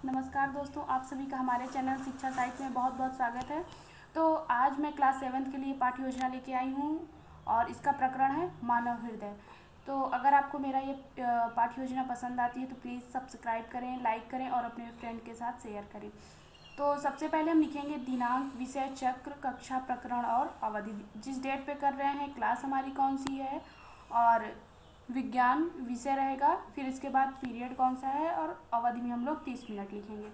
नमस्कार दोस्तों, आप सभी का हमारे चैनल शिक्षा साइट में बहुत बहुत स्वागत है। तो आज मैं क्लास 7th के लिए पाठ्य योजना लेके आई हूँ और इसका प्रकरण है मानव हृदय। तो अगर आपको मेरा ये पाठ्य योजना पसंद आती है तो प्लीज़ सब्सक्राइब करें, लाइक करें और अपने फ्रेंड के साथ शेयर करें। तो सबसे पहले हम लिखेंगे दिनांक, विषय, चक्र, कक्षा, प्रकरण और अवधि। जिस डेट पे कर रहे हैं, क्लास हमारी कौन सी है और विज्ञान विषय रहेगा। फिर इसके बाद पीरियड कौन सा है और अवधि में हम लोग 30 मिनट लिखेंगे।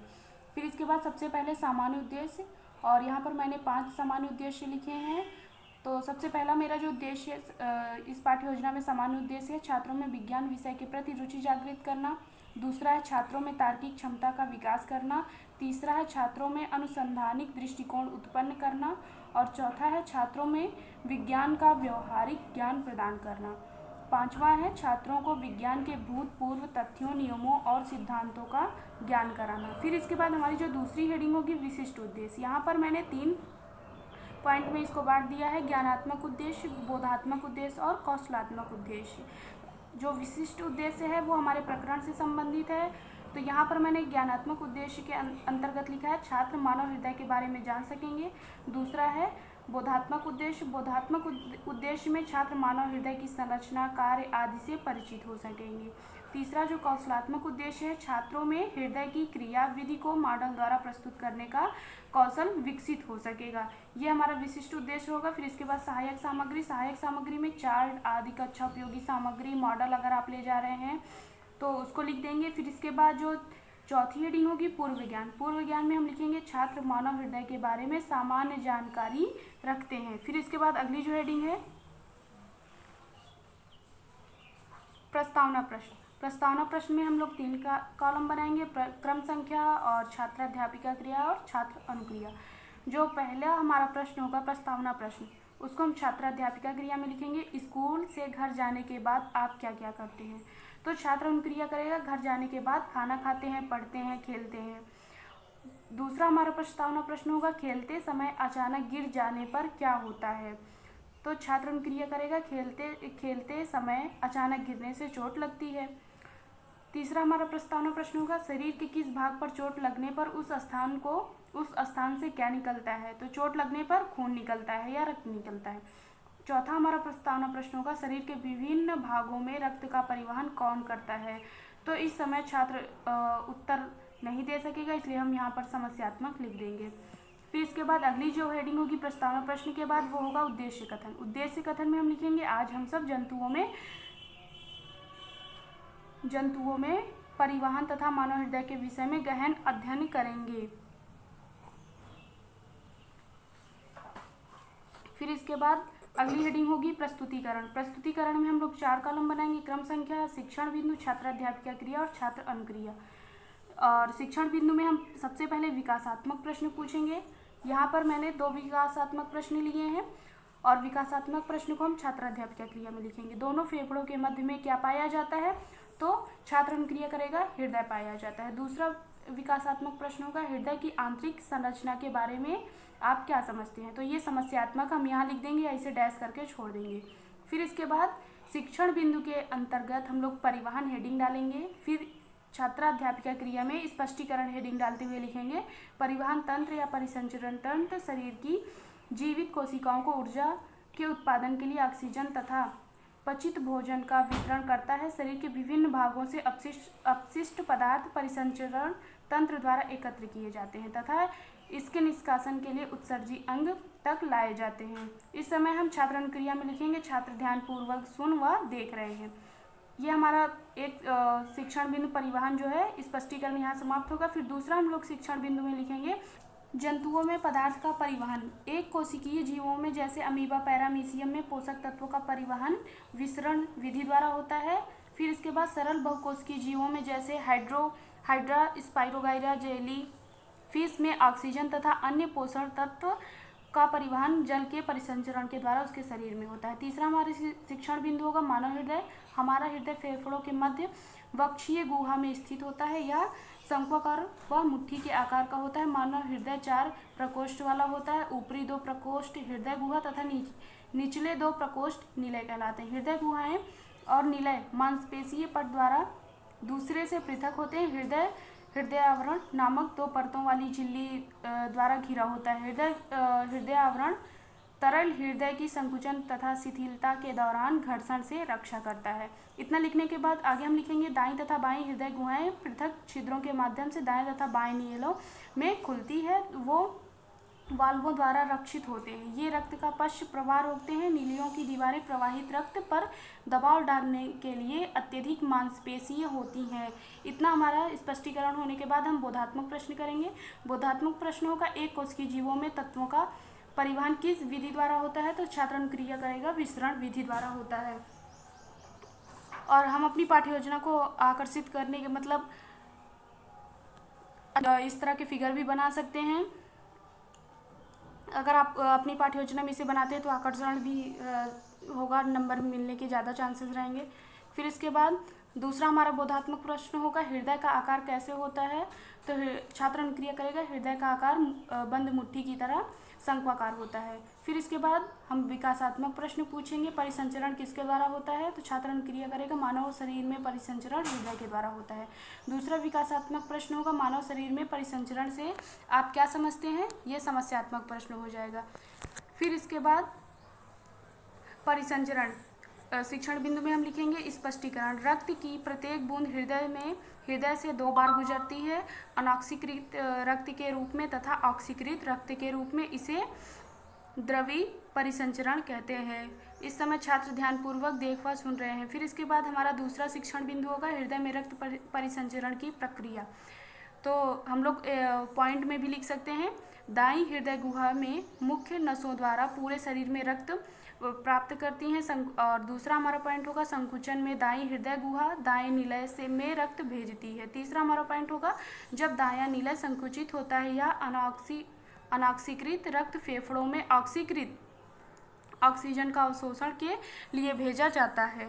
फिर इसके बाद सबसे पहले सामान्य उद्देश्य, और यहाँ पर मैंने 5 सामान्य उद्देश्य लिखे हैं। तो सबसे पहला मेरा जो उद्देश्य इस पाठ्य योजना में सामान्य उद्देश्य है छात्रों में विज्ञान विषय के प्रति रुचि जागृत करना। दूसरा है छात्रों में तार्किक क्षमता का विकास करना। तीसरा है छात्रों में अनुसंधानिक दृष्टिकोण उत्पन्न करना। और चौथा है छात्रों में विज्ञान का व्यवहारिक ज्ञान प्रदान करना। पांचवा है छात्रों को विज्ञान के भूतपूर्व तथ्यों, नियमों और सिद्धांतों का ज्ञान कराना। फिर इसके बाद हमारी जो दूसरी हेडिंग होगी विशिष्ट उद्देश्य। यहाँ पर मैंने 3 पॉइंट में इसको बांट दिया है: ज्ञानात्मक उद्देश्य, बोधात्मक उद्देश्य और कौशलात्मक उद्देश्य। जो विशिष्ट उद्देश्य है वो हमारे प्रकरण से संबंधित है। तो यहाँ पर मैंने ज्ञानात्मक उद्देश्य के अंतर्गत लिखा है छात्र मानव हृदय के बारे में जान सकेंगे। दूसरा है बोधात्मक उद्देश्य। बोधात्मक उद्देश्य में छात्र मानव हृदय की संरचना, कार्य आदि से परिचित हो सकेंगे। तीसरा जो कौशलात्मक उद्देश्य है, छात्रों में हृदय की क्रिया विधि को मॉडल द्वारा प्रस्तुत करने का कौशल विकसित हो सकेगा। ये हमारा विशिष्ट उद्देश्य होगा। फिर इसके बाद सहायक सामग्री। सहायक सामग्री में चार्ट आदि कक्षा उपयोगी सामग्री, मॉडल अगर आप ले जा रहे हैं तो उसको लिख देंगे। फिर इसके बाद जो चौथी हेडिंग होगी पूर्व विज्ञान। पूर्व विज्ञान में हम लिखेंगे छात्र मानव हृदय के बारे में सामान्य जानकारी रखते हैं। फिर इसके बाद अगली जो हेडिंग है प्रस्तावना प्रश्न। प्रस्तावना प्रश्न में हम लोग 3 का कॉलम बनाएंगे: क्रम संख्या और छात्राध्यापिका क्रिया और छात्र अनुक्रिया। जो पहला हमारा प्रश्न होगा प्रस्तावना प्रश्न, उसको हम छात्राध्यापिका क्रिया में लिखेंगे स्कूल से घर जाने के बाद आप क्या क्या करते हैं। तो छात्र अनुक्रिया करेगा घर जाने के बाद खाना खाते हैं, पढ़ते हैं, खेलते हैं। दूसरा हमारा प्रस्तावना प्रश्न होगा खेलते समय अचानक गिर जाने पर क्या होता है। तो छात्र अनुक्रिया करेगा खेलते समय अचानक गिरने से चोट लगती है। तीसरा हमारा प्रस्तावना प्रश्न होगा शरीर के किस भाग पर चोट लगने पर उस स्थान से क्या निकलता है। तो चोट लगने पर खून निकलता है या रक्त निकलता है। चौथा हमारा प्रस्तावना प्रश्न होगा शरीर के विभिन्न भागों में रक्त का परिवहन कौन करता है। तो इस समय छात्र उत्तर नहीं दे सकेगा, इसलिए हम यहाँ पर समस्यात्मक लिख देंगे। फिर इसके बाद अगली जो हेडिंग होगी प्रस्तावना प्रश्न के बाद वो होगा उद्देश्य कथन। उद्देश्य कथन में हम लिखेंगे आज हम सब जंतुओं में परिवहन तथा मानव हृदय के विषय में गहन अध्ययन करेंगे। फिर इसके बाद अगली हेडिंग होगी प्रस्तुतिकरण। प्रस्तुतिकरण में हम लोग 4 कॉलम बनाएंगे: क्रम संख्या, शिक्षण बिंदु, छात्राध्यापिका क्रिया और छात्र अनुक्रिया। और शिक्षण बिंदु में हम सबसे पहले विकासात्मक प्रश्न पूछेंगे। यहाँ पर मैंने 2 विकासात्मक प्रश्न लिए हैं और विकासात्मक प्रश्न को हम छात्राध्यापिका क्रिया में लिखेंगे। दोनों फेफड़ों के मध्य में क्या पाया जाता है, तो छात्र अनुक्रिया करेगा हृदय पाया जाता है। दूसरा विकासात्मक प्रश्न होगा हृदय की आंतरिक संरचना के बारे में आप क्या समझते हैं। तो ये समस्यात्मक हम यहाँ लिख देंगे या इसे डैश करके छोड़ देंगे। फिर इसके बाद शिक्षण बिंदु के अंतर्गत हम लोग परिवहन हेडिंग डालेंगे। फिर छात्राध्यापिका क्रिया में स्पष्टीकरण हेडिंग डालते हुए लिखेंगे परिवहन तंत्र या परिसंचरण तंत्र शरीर की जीवित कोशिकाओं को ऊर्जा के उत्पादन के लिए ऑक्सीजन तथा पचित भोजन का वितरण करता है। शरीर के विभिन्न भागों से अपशिष्ट पदार्थ परिसंचरण तंत्र द्वारा एकत्र किए जाते हैं तथा इसके निष्कासन के लिए उत्सर्जी अंग तक लाए जाते हैं। इस समय हम छात्र अनुक्रिया में लिखेंगे छात्र ध्यानपूर्वक सुन व देख रहे हैं। ये हमारा एक शिक्षण बिंदु परिवहन जो है स्पष्टीकरण यहाँ समाप्त होगा। फिर दूसरा हम लोग शिक्षण बिंदु में लिखेंगे जंतुओं में पदार्थ का परिवहन। एक कोशिकीय जीवों में जैसे अमीबा, पैरामीशियम में पोषक तत्वों का परिवहन विसरण विधि द्वारा होता है। फिर इसके बाद सरल बहुकोशिकीय जीवों में जैसे हाइड्रा, स्पाइरोगाइरा, जेली फिश में ऑक्सीजन तथा अन्य पोषण तत्व का परिवहन जल के परिसंचरण के द्वारा उसके शरीर में होता है। तीसरा हमारे शिक्षण बिंदु होगा मानव हृदय। हमारा हृदय फेफड़ों के मध्य वक्षीय गुहा में स्थित होता है। यह शंक्वाकार व मुट्ठी के आकार का होता है। मानव हृदय 4 प्रकोष्ठ वाला होता है। ऊपरी 2 प्रकोष्ठ हृदय गुहा तथा निचले 2 प्रकोष्ठ निलय कहलाते हैं। हृदय गुहाएं और निलय मांसपेशीय पट द्वारा दूसरे से पृथक होते हैं। हृदय आवरण नामक 2 परतों वाली झिल्ली द्वारा घिरा होता है। हृदय आवरण तरल हृदय की संकुचन तथा शिथिलता के दौरान घर्षण से रक्षा करता है। इतना लिखने के बाद आगे हम लिखेंगे दाईं तथा बाईं हृदय गुहाएं पृथक छिद्रों के माध्यम से दाएं तथा बाएं नीलों में खुलती है, वो वाल्वों द्वारा रक्षित होते हैं। ये रक्त का पश्च प्रवाह रोकते हैं। नीलियों की दीवारें प्रवाहित रक्त पर दबाव डालने के लिए अत्यधिक मांसपेशीय होती हैं। इतना हमारा स्पष्टीकरण होने के बाद हम बोधात्मक प्रश्न करेंगे। बोधात्मक प्रश्नों का एक कोशिकीय जीवों में तत्वों का परिवहन किस विधि द्वारा होता है? तो छात्र अनुक्रिया करेगा, विसरण विधि द्वारा होता है। और हम अपनी पाठ्य योजना को आकर्षित करने के मतलब इस तरह के फिगर भी बना सकते हैं। अगर आप अपनी पाठ्य योजना में इसे बनाते हैं तो आकर्षण भी होगा, नंबर मिलने के ज़्यादा चांसेस रहेंगे। फिर इसके बाद दूसरा हमारा बोधात्मक प्रश्न होगा हृदय का आकार कैसे होता है? तो छात्र अनुक्रिया करेगा, हृदय का आकार बंद मुट्ठी की तरह शंक्वाकार होता है। फिर इसके बाद हम विकासात्मक प्रश्न पूछेंगे, परिसंचरण किसके द्वारा होता है? तो छात्र अनुक्रिया करेगा, मानव शरीर में परिसंचरण हृदय के द्वारा होता है। दूसरा विकासात्मक प्रश्न होगा मानव शरीर में परिसंचरण से आप क्या समझते हैं? ये समस्यात्मक प्रश्न हो जाएगा। फिर इसके बाद परिसंचरण शिक्षण बिंदु में हम लिखेंगे स्पष्टीकरण, रक्त की प्रत्येक बूंद हृदय से 2 बार गुजरती है, अनॉक्सीकृत रक्त के रूप में तथा ऑक्सीकृत रक्त के रूप में। इसे द्रवी परिसंचरण कहते हैं। इस समय छात्र ध्यानपूर्वक देख व सुन रहे हैं। फिर इसके बाद हमारा दूसरा शिक्षण बिंदु होगा हृदय में रक्त परिसंचरण की प्रक्रिया। तो हम लोग पॉइंट में भी लिख सकते हैं, दाईं हृदय गुहा में मुख्य नसों द्वारा पूरे शरीर में रक्त प्राप्त करती हैं। और दूसरा हमारा पॉइंट होगा संकुचन में दाईं हृदय गुहा दाएं निलय से में रक्त भेजती है। तीसरा हमारा पॉइंट होगा जब दायां निलय संकुचित होता है या अनॉक्सीकृत रक्त फेफड़ों में ऑक्सीकृत ऑक्सीजन का अवशोषण के लिए भेजा जाता है।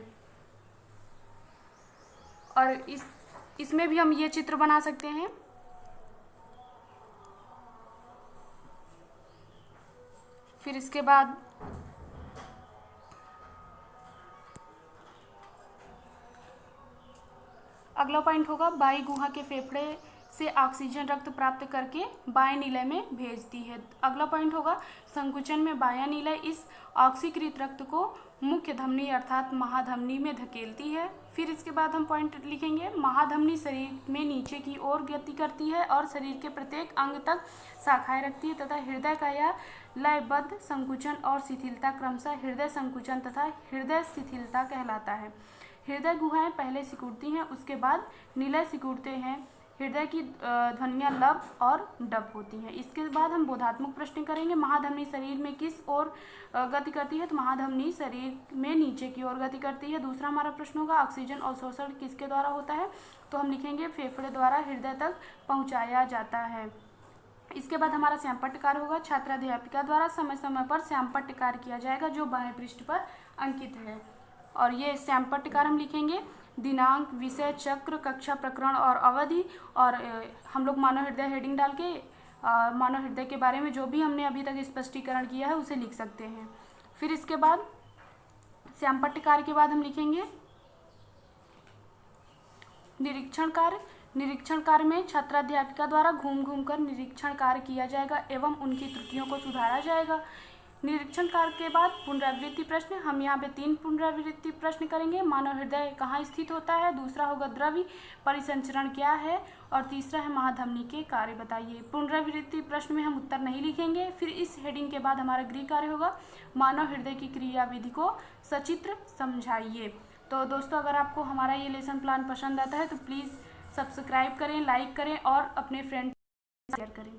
और इसमें भी हम ये चित्र बना सकते हैं। फिर इसके बाद अगला पॉइंट होगा बाई गुहा के फेफड़े से ऑक्सीजन रक्त प्राप्त करके बाएं निलय में भेजती है। अगला पॉइंट होगा संकुचन में बायां निलय इस ऑक्सीकृत रक्त को मुख्य धमनी अर्थात महाधमनी में धकेलती है। फिर इसके बाद हम पॉइंट लिखेंगे महाधमनी शरीर में नीचे की ओर गति करती है और शरीर के प्रत्येक अंग तक शाखाएं रखती है तथा हृदय का यह लयबद्ध संकुचन और शिथिलता क्रमशः हृदय संकुचन तथा हृदय शिथिलता कहलाता है। हृदय गुहाएं पहले सिकुड़ती हैं, उसके बाद निलय सिकुड़ते हैं। हृदय की ध्वनियाँ लब और डब होती हैं। इसके बाद हम बोधात्मक प्रश्न करेंगे, महाधमनी शरीर में किस ओर गति करती है? तो महाधमनी शरीर में नीचे की ओर गति करती है। दूसरा हमारा प्रश्न होगा ऑक्सीजन अवशोषण किसके द्वारा होता है? तो हम लिखेंगे फेफड़े द्वारा हृदय तक पहुँचाया जाता है। इसके बाद हमारा श्यामपट्ट कार्य होगा, छात्राध्यापिका द्वारा समय समय पर श्यामपट्ट कार्य किया जाएगा जो बाएं पृष्ठ पर अंकित है। और ये श्यामपट्ट कार्य हम लिखेंगे दिनांक, विषय, चक्र, कक्षा, प्रकरण और अवधि। और हम लोग मानव हृदय हेडिंग डाल के मानव हृदय के बारे में जो भी हमने अभी तक स्पष्टीकरण किया है उसे लिख सकते हैं। फिर इसके बाद श्यामपट्ट कार्य के बाद हम लिखेंगे निरीक्षण कार्य। निरीक्षण कार्य में छात्राध्यापिका द्वारा घूम घूम कर निरीक्षण कार्य किया जाएगा एवं उनकी त्रुटियों को सुधारा जाएगा। निरीक्षण कार्य के बाद पुनरावृत्ति प्रश्न, हम यहाँ पे 3 पुनरावृत्ति प्रश्न करेंगे। मानव हृदय कहाँ स्थित होता है, दूसरा होगा द्रव्य परिसंचरण क्या है, और तीसरा है महाधमनी के कार्य बताइए। पुनरावृत्ति प्रश्न में हम उत्तर नहीं लिखेंगे। फिर इस हेडिंग के बाद हमारा गृह कार्य होगा मानव हृदय की क्रियाविधि को सचित्र समझाइए। तो दोस्तों अगर आपको हमारा ये लेसन प्लान पसंद आता है तो प्लीज़ सब्सक्राइब करें, लाइक करें और अपने फ्रेंड शेयर करें।